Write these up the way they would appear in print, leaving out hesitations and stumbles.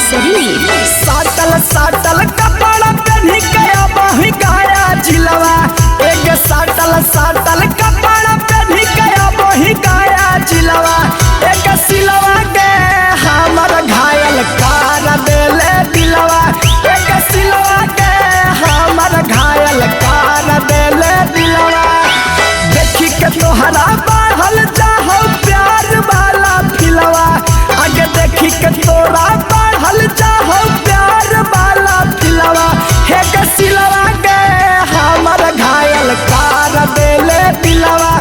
शरीफ। साटल साटल कपड़ा पहनी गया बही गाया जिलवा, एक साटल साटल कपड़ा पहनी गया बही गाया जिलवा, एक सिलवा के हमर घायल कार देले दिलवा, एक सिलवा के हमर घायल कार देले दिलवा। देखी के तोहरा बढ़ल चाहो प्यार वाला फिलवा, आगे देखी के तोरा बढ़ल चाहो प्यार वाला फिलवा, हे के सिलवा के हमर घायल कार देले दिलवा,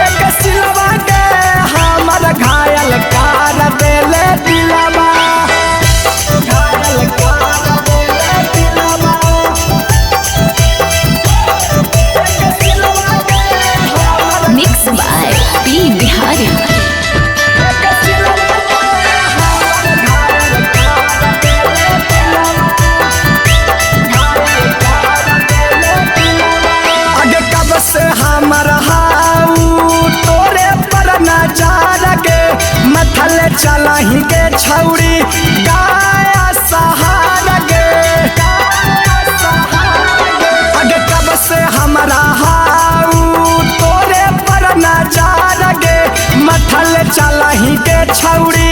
एक सिलवा के हमर घायल कार देले दिलवा, घायल कार देले दिलवा, एक सिलवा के हमर मिक्स बाय पी बिहारी। से हमर हाउ तोरे पर नजार के मथल चलही के छौड़ी गाया सहार गे, अगे कब से हमरा हाउ तोरे पर नजार गे मथल चलही के छौड़ी